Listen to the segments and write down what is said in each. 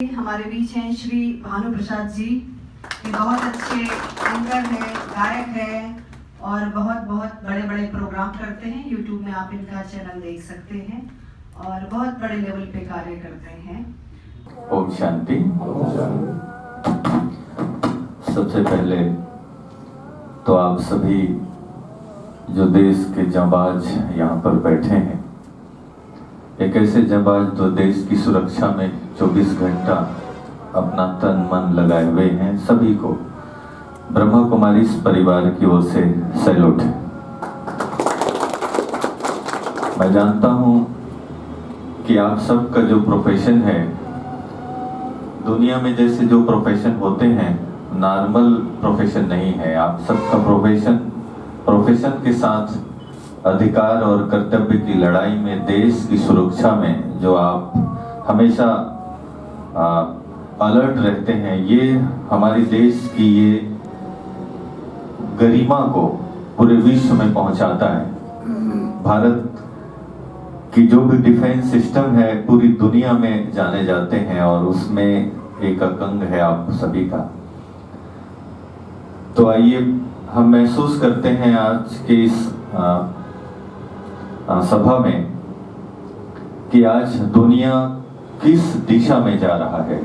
हमारे बीच हैं श्री भानु प्रसाद जी। ये बहुत अच्छे एंकर हैं, गायक हैं और बहुत बहुत बड़े बड़े प्रोग्राम करते हैं। यूट्यूब में आप इनका चैनल देख सकते हैं और बहुत बड़े लेवल पे कार्य करते हैं। ओम शांति। सबसे पहले तो आप सभी जो देश के जांबाज यहाँ पर बैठे हैं, एक ऐसे जांबाज जो देश की सुरक्षा में 24 घंटा अपना तन मन लगाए हुए हैं, सभी को ब्रह्मा कुमारी परिवार की ओर से सैल्यूट है। मैं जानता हूँ कि आप सबका जो प्रोफेशन है, दुनिया में जैसे जो प्रोफेशन होते हैं नॉर्मल प्रोफेशन नहीं है। आप सबका प्रोफेशन के साथ अधिकार और कर्तव्य की लड़ाई में, देश की सुरक्षा में जो आप हमेशा अलर्ट रहते हैं, ये हमारे देश की ये गरिमा को पूरे विश्व में पहुंचाता है। भारत की जो भी डिफेंस सिस्टम है पूरी दुनिया में जाने जाते हैं और उसमें एक अंग है आप सभी का। तो आइए हम महसूस करते हैं आज के इस सभा में कि आज दुनिया किस दिशा में जा रहा है।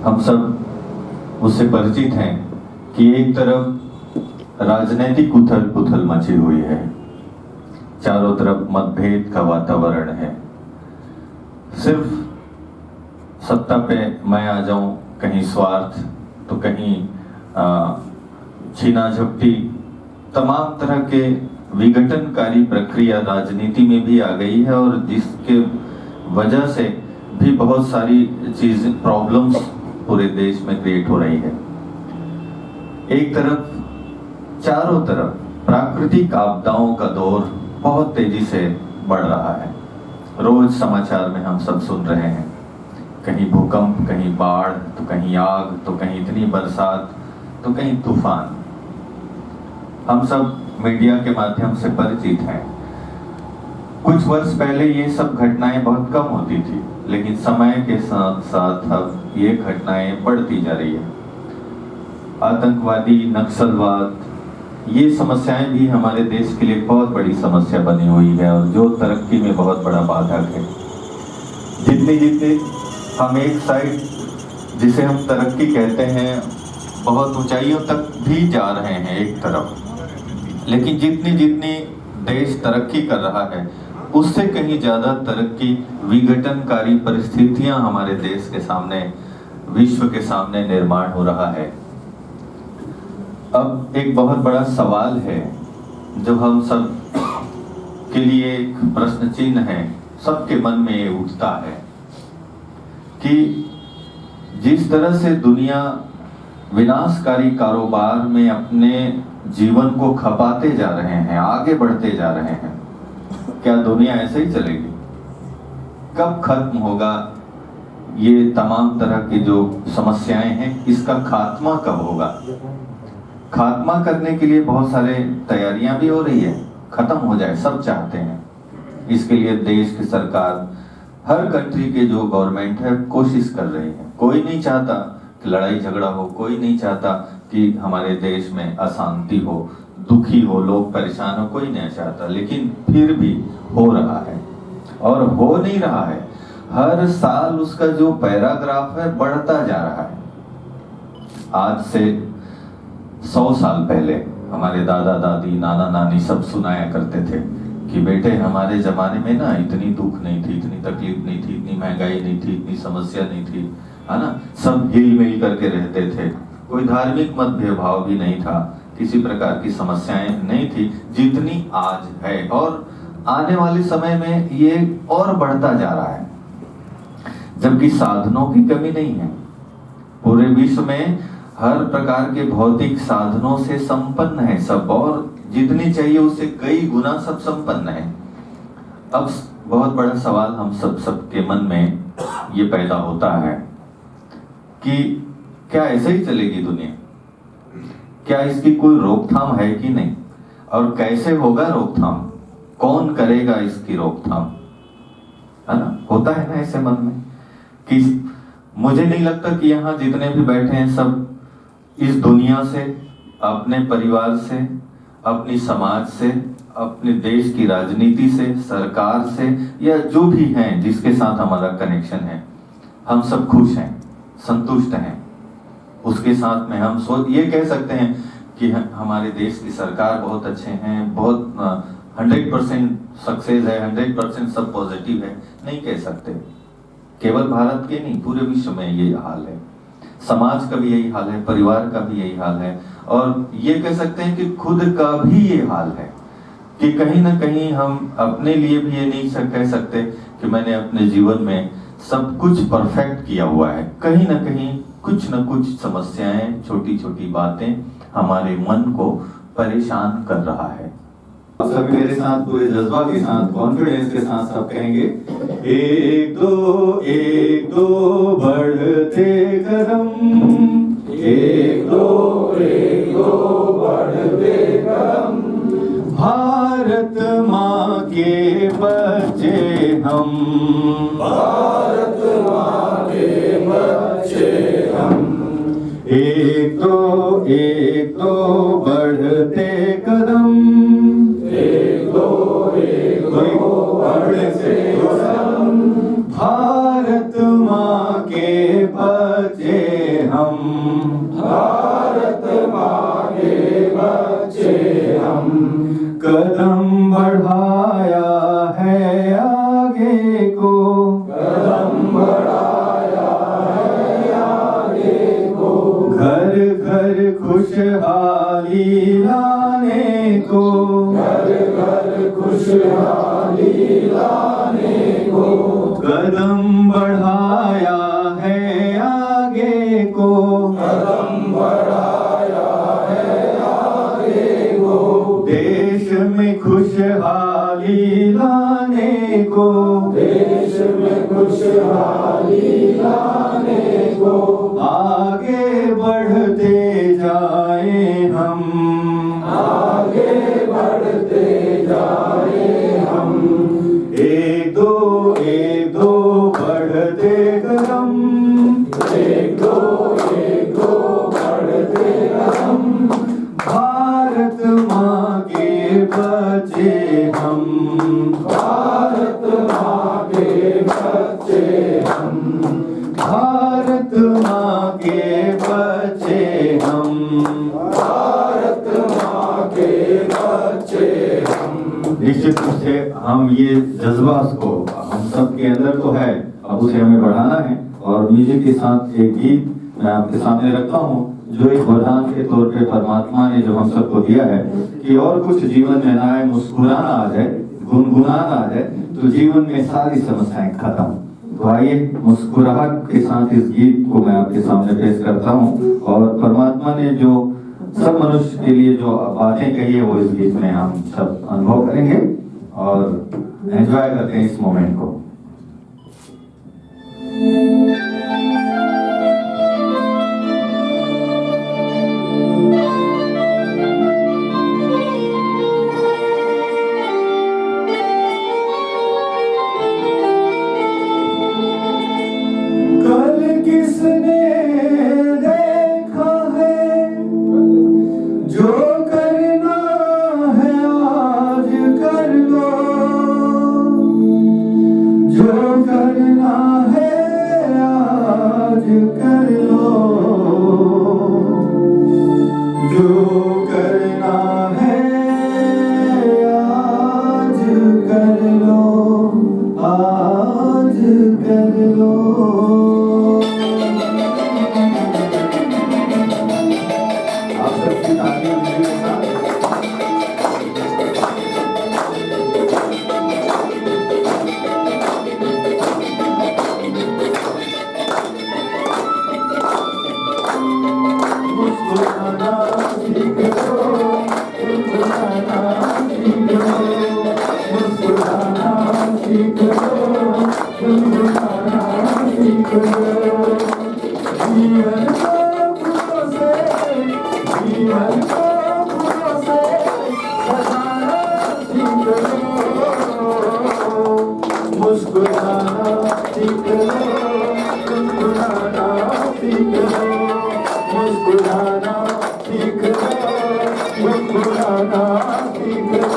हम सब उससे परिचित हैं कि एक तरफ राजनीतिक उथल पुथल मची हुई है, चारों तरफ मतभेद का वातावरण है। सिर्फ सत्ता पे मैं आ जाऊं, कहीं स्वार्थ तो कहीं छीना झपटी, तमाम तरह के विघटनकारी प्रक्रिया राजनीति में भी आ गई है और जिसके वजह से भी बहुत सारी चीजें प्रॉब्लम्स पूरे देश में क्रिएट हो रही है। एक तरफ चारों तरफ प्राकृतिक आपदाओं का दौर बहुत तेजी से बढ़ रहा है। रोज समाचार में हम सब सुन रहे हैं, कहीं भूकंप, कहीं बाढ़, तो कहीं आग, तो कहीं इतनी बरसात, तो कहीं तूफान। हम सब मीडिया के माध्यम से परिचित हैं। कुछ वर्ष पहले ये सब घटनाएं बहुत कम होती थी, लेकिन समय के साथ साथ अब ये घटनाएं बढ़ती जा रही है। आतंकवादी, नक्सलवाद, ये समस्याएं भी हमारे देश के लिए बहुत बड़ी समस्या बनी हुई है और जो तरक्की में बहुत बड़ा बाधक है। जितनी जितनी हम एक साइड जिसे हम तरक्की कहते हैं, बहुत ऊंचाइयों तक भी जा रहे हैं एक तरफ, लेकिन जितनी जितनी देश तरक्की कर रहा है उससे कहीं ज्यादा तरक्की विघटनकारी परिस्थितियां हमारे देश के सामने, विश्व के सामने निर्माण हो रहा है। अब एक बहुत बड़ा सवाल है जो हम सब के लिए एक प्रश्न चिन्ह है, सबके मन में ये उठता है कि जिस तरह से दुनिया विनाशकारी कारोबार में अपने जीवन को खपाते जा रहे हैं, आगे बढ़ते जा रहे हैं, क्या दुनिया ऐसे ही चलेगी? कब खत्म होगा ये तमाम तरह की जो समस्याएं हैं, इसका खात्मा कब होगा? खात्मा करने के लिए बहुत सारे तैयारियां भी हो रही है, खत्म हो जाए सब चाहते हैं। इसके लिए देश की सरकार, हर कंट्री के जो गवर्नमेंट है कोशिश कर रही है। कोई नहीं चाहता कि लड़ाई झगड़ा हो, कोई नहीं चाहता कि हमारे देश में अशांति हो, दुखी हो, लोग परेशान हो, कोई नहीं चाहता, लेकिन फिर भी हो रहा है और हो नहीं रहा है। हर साल उसका जो पैराग्राफ है बढ़ता जा रहा है। आज से 100 साल पहले हमारे दादा दादी, नाना नानी सब सुनाया करते थे कि बेटे हमारे जमाने में ना इतनी दुख नहीं थी, इतनी तकलीफ नहीं थी, इतनी महंगाई नहीं थी, इतनी समस्या नहीं थी, है ना, सब हिल मिल करके रहते थे, कोई धार्मिक मतभेद भी नहीं था, किसी प्रकार की समस्याएं नहीं थी जितनी आज है। और आने वाले समय में ये और बढ़ता जा रहा है, जबकि साधनों की कमी नहीं है। पूरे विश्व में हर प्रकार के भौतिक साधनों से संपन्न है सब, और जितनी चाहिए उससे कई गुना सब संपन्न है। अब बहुत बड़ा सवाल हम सबके मन में ये पैदा होता है कि क्या ऐसे ही चलेगी दुनिया? क्या इसकी कोई रोकथाम है कि नहीं? और कैसे होगा रोकथाम? कौन करेगा इसकी रोकथाम? है ना, होता है ना ऐसे मन में कि मुझे नहीं लगता कि यहाँ जितने भी बैठे हैं सब इस दुनिया से, अपने परिवार से, अपनी समाज से, अपने देश की राजनीति से, सरकार से, या जो भी हैं जिसके साथ हमारा कनेक्शन है, हम सब खुश हैं, संतुष्ट हैं। उसके साथ में हम ये कह सकते हैं कि हमारे देश की सरकार बहुत अच्छे हैं, बहुत 100% सक्सेस है, 100% सब पॉजिटिव है, नहीं कह सकते। केवल भारत के नहीं, पूरे विश्व में यही हाल है। समाज का भी यही हाल है, परिवार का भी यही हाल है, और ये कह सकते हैं कि खुद का भी ये हाल है कि कहीं ना कहीं हम अपने लिए भी ये नहीं कह सकते कि मैंने अपने जीवन में सब कुछ परफेक्ट किया हुआ है। कहीं ना कहीं कुछ न कुछ समस्याएं, छोटी छोटी बातें हमारे मन को परेशान कर रहा है। सभी मेरे साथ पूरे जज्बा के साथ, कॉन्फिडेंस के साथ सब कहेंगे, एक दो बढ़ते कदम, एक दो बढ़ते कदम, भारत माँ के बच्चे हम, भारत माँ के बच्चे हम, एक दो बढ़ते कदम, एक दो बढ़ते कदम, भारत माँ के बच्चे हम, भारत माँ के बच्चे हम, कदम बढ़ाया है आगे को, कदम बढ़ाया है आगे को, घर घर खुशहाली लाने को, घर घर खुशहाली लाने को, कदम बढ़ाया है आगे को, कदम बढ़ाया है आगे को, देश में खुशहाली लाने को, देश में खुशहाली लाने को, आगे बढ़ते जाए हम, आगे बढ़ते जाए हम, एक दो बढ़ते कदम, एक दो बढ़ते कदम, भारत माँ के बच्चे हम, भारत माँ के बच्चे हम, भारत माँ के बच्चे हम, भारत माँ के बच्चे हम। निश्चित रूप से हम ये जज्बा को हम सब के अंदर तो है, अब उसे हमें बढ़ाना है। और म्यूजिक के साथ एक गीत मैं आपके सामने रखता हूँ जो एक वरदान के तौर पे परमात्मा ने जो हम सबको दिया है कि और कुछ जीवन में ना आए, मुस्कुराना आ जाए, गुनगुनाना आ जाए तो जीवन में सारी समस्याएं खत्म। तो आइए मुस्कुराहट के साथ इस गीत को मैं आपके सामने पेश करता हूँ। और परमात्मा ने जो सब मनुष्य के लिए जो बातें कही है वो इस गीत में हम सब अनुभव करेंगे और एंजॉय करते हैं इस मोमेंट को। कल किसने देखा है जो करना है आज कर लो, जो करना है आज कर लो, जो करना है आज कर लो, आज कर लो। आप सबकी तालियों के साथ मुस्कुराना सीख लो, मुस्कुराना सीख लो, मुस्कुराना सीख लो, मुस्कुराना सीख लो। जीवन को खुशियों से, जीवन को खुशियों से सजाना सीख लो, मुस्कुराना सीख लो, सीख लो, मुस्कुराना सीख लो, मुस्कुराना सीख लो।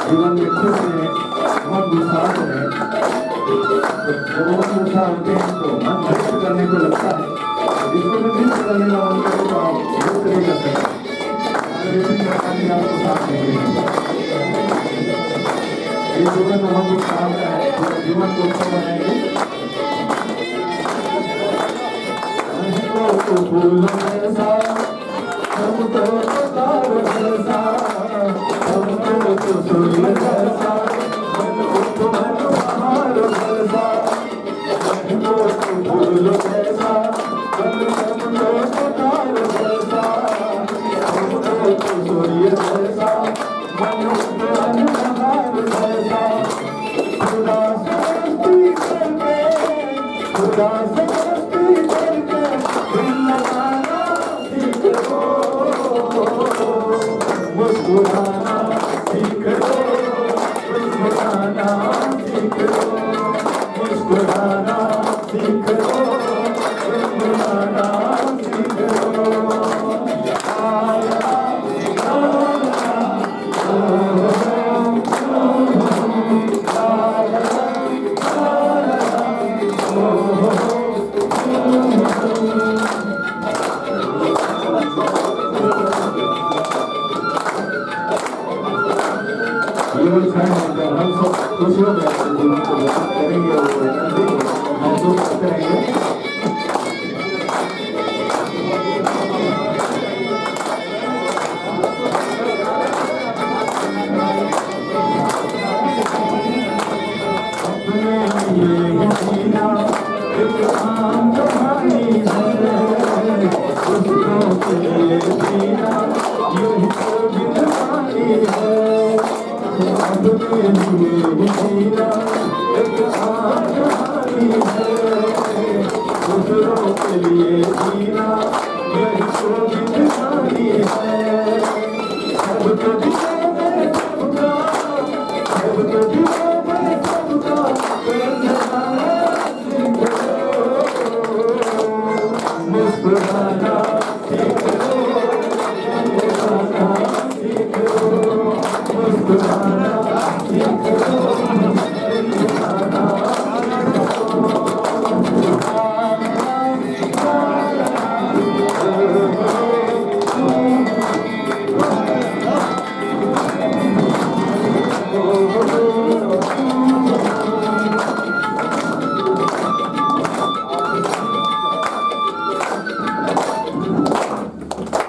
जीवन में खुश रहे, बहुत उत्साह रहे। जब बहुत उत्साह होते हैं तो मन नृत्य करने को लगता है। जिसको भी नृत्य करने का मन करे तो आप नृत्य नहीं कर सकते। आपको साथ देंगे। ये जीवन में बहुत उत्साह है, जीवन को उत्सव बनाएंगे। फूलों जैसा हमको तारों जैसा, हमको सूर्य जैसा, हमको बहार जैसा, हमको फूलों जैसा, हमको तारों जैसा, हमको सूर्य जैसा, हमको बहार जैसा। खुदा से मस्ती करके, खुदा से मस्ती करके दिल लगाना सीख लो, मुस्कुराना सीख लो, मुस्कुराना सीख लो, मुस्कुराना सीख लो, मुस्कुराना सीख लो। हम सब खुशियों में अपने जीवन को व्यतीत करेंगे और महसूस करेंगे। अपने लिए जीना एक आम कहानी है, उसको के लिए जीना यही तो जिंदगानी है। अपने लिए जीना एक आम कहानी है, दूसरों के लिए जीना यही तो जिंदगानी है। सबको दिलों में सबका, सबको दिलों में सबका प्यार सीख लो, मुस्कुराना सीख लो, मुस्कुराना सीख लो, मुस्कुराना सीख लो, मुस्कुराना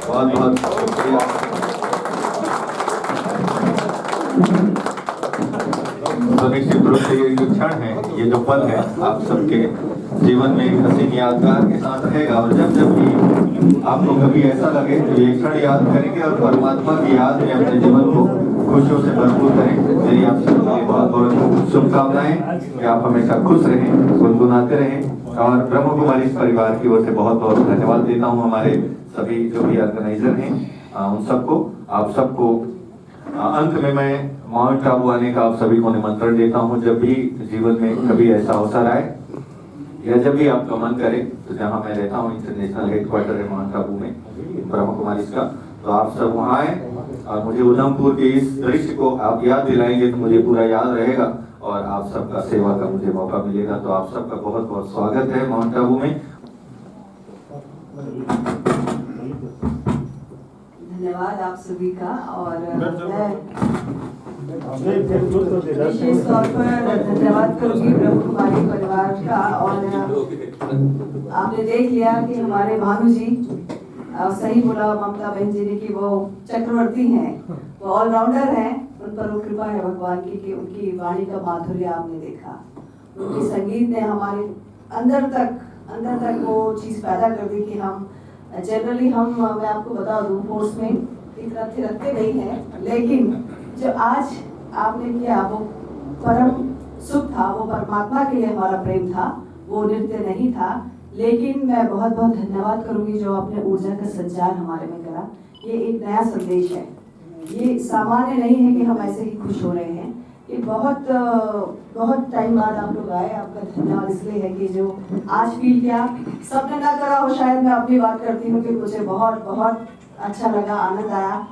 बहुत बहुत शुक्रिया। तो निश्चित रूप से ये जो क्षण है, ये जो पल है, आप सबके जीवन में एक हसीन यादगार के साथ रहेगा। और जब जब भी आपको कभी ऐसा लगे तो ये क्षण याद करेंगे और परमात्मा की याद में अपने जीवन को खुशियों से भरपूर करें। मेरी आप सबके लिए बहुत बहुत शुभकामनाएं कि आप हमेशा खुश रहें, गुनगुनाते रहें। और ब्रह्म कुमारी परिवार की ओर से बहुत बहुत धन्यवाद देता हूँ हमारे सभी जो भी ऑर्गेनाइजर हैं उन सबको। आप सबको अंत में मैं माउंट आबू आने का आप सभी को निमंत्रण देता हूँ। जब भी जीवन में कभी ऐसा अवसर आए या जब भी आपका मन करे, तो जहाँ मैं रहता हूँ इंटरनेशनल हेडक्वार्टर है माउंट आबू में ब्रह्म कुमारी का, तो आप सब वहाँ आए और मुझे उधमपुर के इस दृश्य को आप याद दिलाएंगे तो मुझे पूरा याद रहेगा और आप सबका सेवा का मुझे मौका मिलेगा। तो आप सबका बहुत बहुत स्वागत है माउंट आबू में। धन्यवाद आप सभी का। और मैं विशेष तौर पर धन्यवाद करूंगी ब्रह्म कुमारी परिवार का। और आपने देख लिया कि हमारे भानु जी, सही बोला ममता बहन जी ने कि वो चक्रवर्ती हैं, वो ऑलराउंडर हैं। उन पर वो कृपा है भगवान की कि उनकी वाणी का माधुर्य आपने देखा, उनके संगीत ने हमारे अंदर तक वो चीज़ पैदा कर दी कि हम जनरली मैं आपको बता दूं, फोर्स में इतना थिरकते नहीं हैं, लेकिन जो आज आपने किया वो परम सुख था, वो परमात्मा के लिए हमारा प्रेम था, वो नृत्य नहीं था। लेकिन मैं बहुत बहुत धन्यवाद करूंगी जो आपने ऊर्जा का संचार हमारे में करा। ये एक नया संदेश है, ये सामान्य नहीं है कि हम ऐसे ही खुश हो रहे हैं। ये बहुत टाइम बाद आप लोग आए, आपका धन्यवाद इसलिए है कि जो आज फील किया सबने ना करा हो, शायद मैं अपनी बात करती हूँ कि मुझे बहुत बहुत अच्छा लगा, आनंद आया।